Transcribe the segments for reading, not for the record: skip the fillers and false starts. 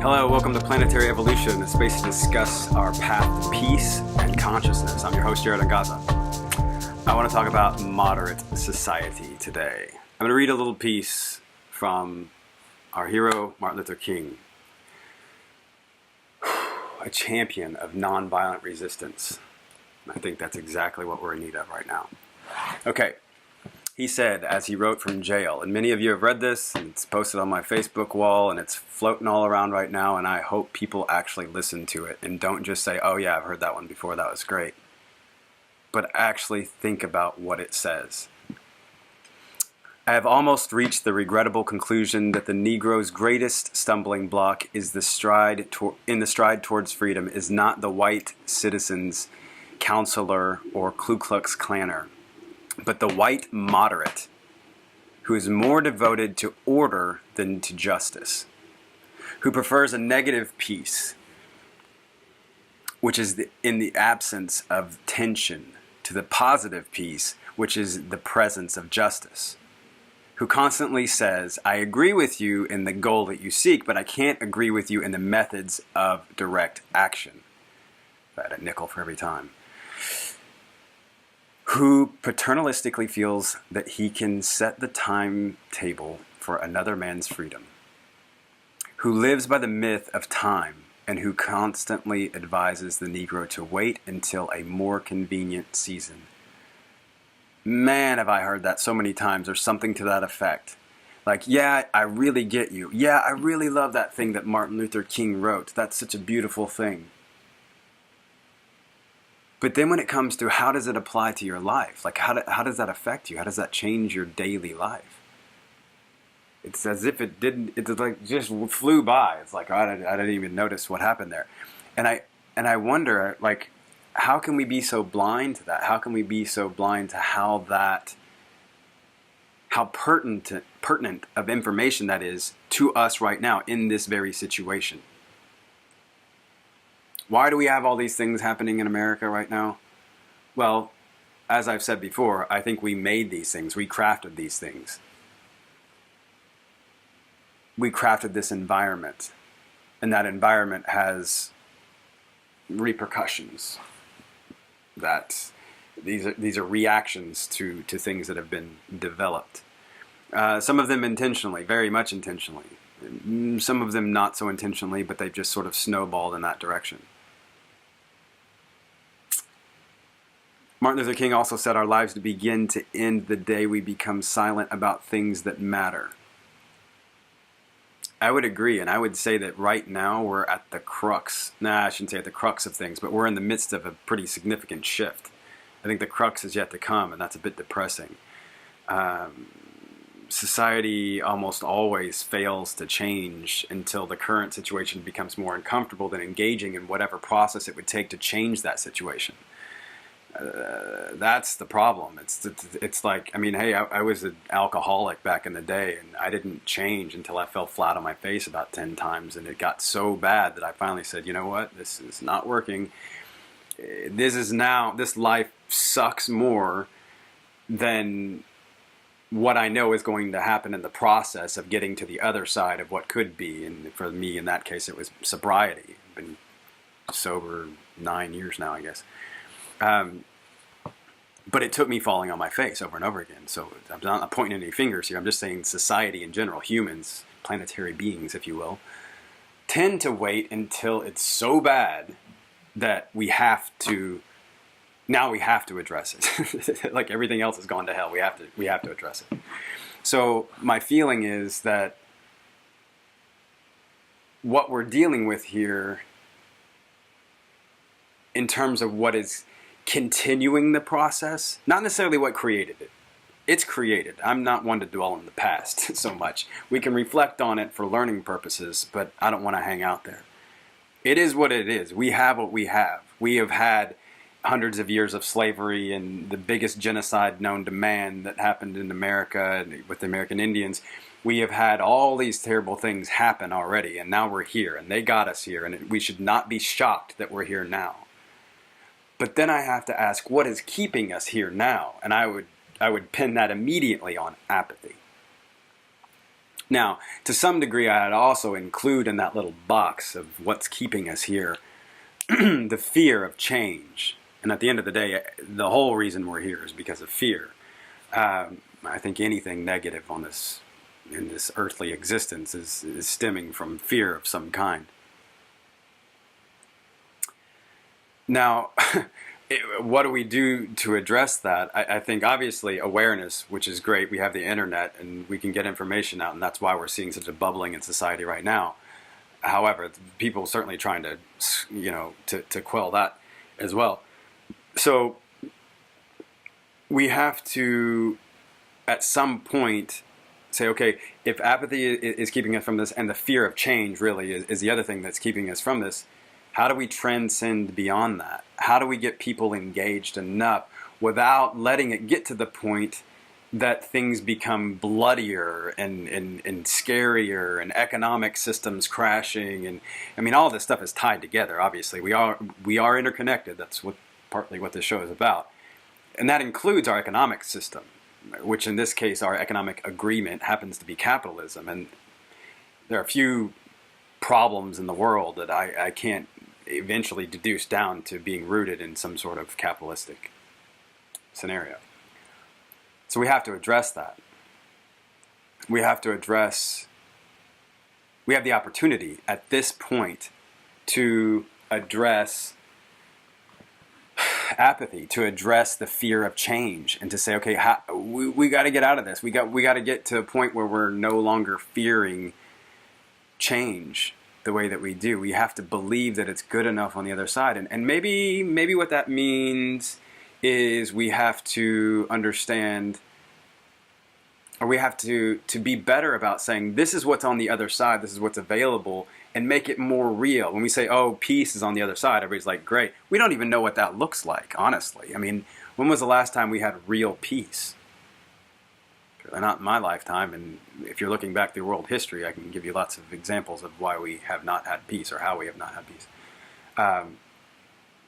Hello, welcome to Planetary Evolution, a space to discuss our path to peace and consciousness. I'm your host, Angaza. I want to talk about moderate society today. I'm going to read a little piece from our hero, Martin Luther King, a champion of nonviolent resistance. I think that's exactly what we're in need of right now. Okay. He said, as he wrote from jail, and many of you have read this, and it's posted on my Facebook wall, and it's floating all around right now, and I hope people actually listen to it and don't just say, oh yeah, I've heard that one before, that was great. But actually think about what it says. I have almost reached the regrettable conclusion that the Negro's greatest stumbling block is the stride towards freedom is not the white citizen's counselor or Ku Klux Klanner, but the white moderate, who is more devoted to order than to justice, who prefers a negative peace, which is in the absence of tension, to the positive peace, which is the presence of justice, who constantly says, I agree with you in the goal that you seek, but I can't agree with you in the methods of direct action. If I had a nickel for every time. Who paternalistically feels that he can set the timetable for another man's freedom, who lives by the myth of time, and who constantly advises the Negro to wait until a more convenient season. Man, have I heard that so many times, or something to that effect. Like, yeah, I really get you. Yeah, I really love that thing that Martin Luther King wrote. That's such a beautiful thing. But then when it comes to how does it apply to your life? Like, how does that affect you? How does that change your daily life? It's as if it didn't, it's like just flew by. It's like, I didn't even notice what happened there. And I wonder, like, how can we be so blind to that? How can we be so blind to how pertinent of information that is to us right now in this very situation? Why do we have all these things happening in America right now? Well, as I've said before, I think we made these things. We crafted these things. We crafted this environment. And that environment has repercussions. That these are reactions to things that have been developed. Some of them intentionally, very much intentionally. Some of them not so intentionally, but they've just sort of snowballed in that direction. Martin Luther King also said our lives to begin to end the day we become silent about things that matter. I would agree, and I would say that right now we're at the crux. I shouldn't say at the crux of things, but we're in the midst of a pretty significant shift. I think the crux is yet to come, and that's a bit depressing. Society almost always fails to change until the current situation becomes more uncomfortable than engaging in whatever process it would take to change that situation. That's the problem. It's like, I mean, hey, I was an alcoholic back in the day, and I didn't change until I fell flat on my face about 10 times, and it got so bad that I finally said, you know what, this is not working. This life sucks more than what I know is going to happen in the process of getting to the other side of what could be. And for me, in that case, it was sobriety. I've been sober 9 years now, I guess. But it took me falling on my face over and over again. So I'm not pointing any fingers here. I'm just saying society in general, humans, planetary beings, if you will, tend to wait until it's so bad that we have to address it. Like everything else has gone to hell. We have to address it. So my feeling is that what we're dealing with here in terms of what is continuing the process, not necessarily what created it. It's created. I'm not one to dwell in the past so much. We can reflect on it for learning purposes, but I don't want to hang out there. It is what it is. We have what we have. We have had hundreds of years of slavery and the biggest genocide known to man that happened in America with the American Indians. We have had all these terrible things happen already, and now we're here, and they got us here, and we should not be shocked that we're here now. But then I have to ask, what is keeping us here now? And I would pin that immediately on apathy. Now, to some degree, I'd also include in that little box of what's keeping us here the fear of change. And at the end of the day, the whole reason we're here is because of fear. I think anything negative on this, in this earthly existence, is stemming from fear of some kind. Now, what do we do to address that? I think obviously awareness, which is great. We have the internet and we can get information out, and that's why we're seeing such a bubbling in society right now. However, people are certainly trying to, to quell that as well. So we have to, at some point, say, okay, if apathy is keeping us from this, and the fear of change really is the other thing that's keeping us from this, how do we transcend beyond that? How do we get people engaged enough without letting it get to the point that things become bloodier and scarier, and economic systems crashing? And I mean, all this stuff is tied together. Obviously, we are interconnected. That's partly what this show is about, and that includes our economic system, which in this case, our economic agreement happens to be capitalism. And there are a few problems in the world that I can't eventually deduce down to being rooted in some sort of capitalistic scenario. So we have to address that. We have the opportunity at this point to address apathy, to address the fear of change, and to say, okay, we got to get out of this. We got to get to a point where we're no longer fearing change the way that we do. We have to believe that it's good enough on the other side. And maybe what that means is we have to understand, or we have to be better about saying, this is what's on the other side, this is what's available, and make it more real. When we say, oh, peace is on the other side, everybody's like, great. We don't even know what that looks like, honestly. I mean, when was the last time we had real peace? Not in my lifetime, and if you're looking back through world history, I can give you lots of examples of why we have not had peace, or how we have not had peace.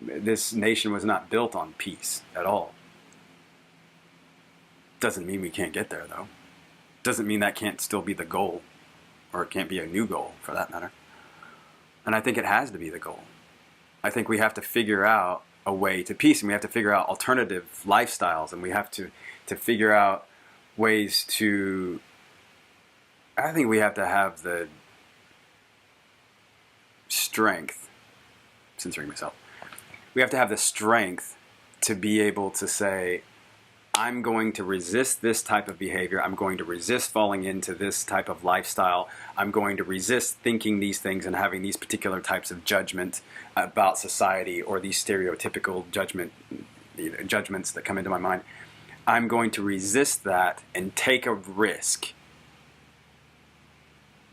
This nation was not built on peace at all. Doesn't mean we can't get there, though. Doesn't mean that can't still be the goal, or it can't be a new goal, for that matter. And I think it has to be the goal. I think we have to figure out a way to peace, and we have to figure out alternative lifestyles, and we have to figure out ways to, I think we have to have the strength, censoring myself, we have to have the strength to be able to say, I'm going to resist this type of behavior, I'm going to resist falling into this type of lifestyle, I'm going to resist thinking these things and having these particular types of judgment about society, or these stereotypical judgments that come into my mind. I'm going to resist that and take a risk.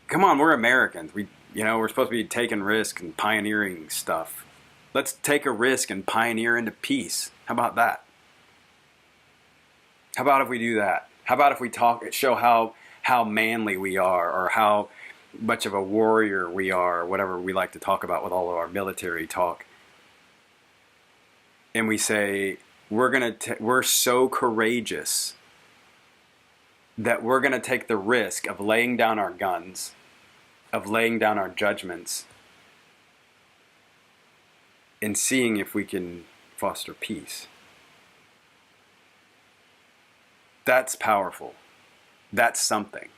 Come on, we're Americans. We're supposed to be taking risks and pioneering stuff. Let's take a risk and pioneer into peace. How about that? How about if we do that? How about if we show how manly we are, or how much of a warrior we are, or whatever we like to talk about with all of our military talk. And we say, we're so courageous that we're going to take the risk of laying down our guns, of laying down our judgments, and seeing if we can foster peace. That's powerful. That's something.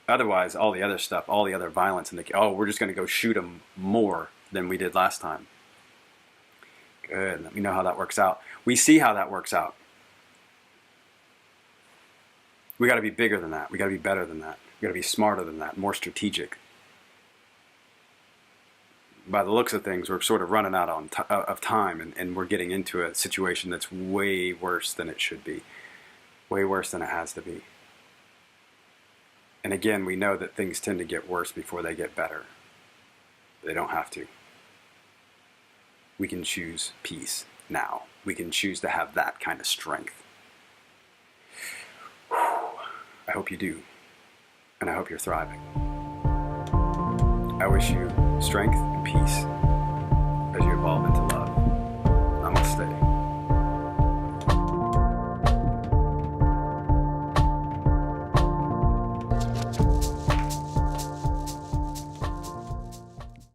Otherwise, all the other stuff, all the other violence, and we're just going to go shoot them more than we did last time. Good. Let me know how that works out. We see how that works out. We got to be bigger than that. We got to be better than that. We got to be smarter than that, more strategic. By the looks of things, we're sort of running out of time, and we're getting into a situation that's way worse than it should be, way worse than it has to be. And again, we know that things tend to get worse before they get better. They don't have to. We can choose peace now. We can choose to have that kind of strength. I hope you do. And I hope you're thriving. I wish you strength and peace as you evolve into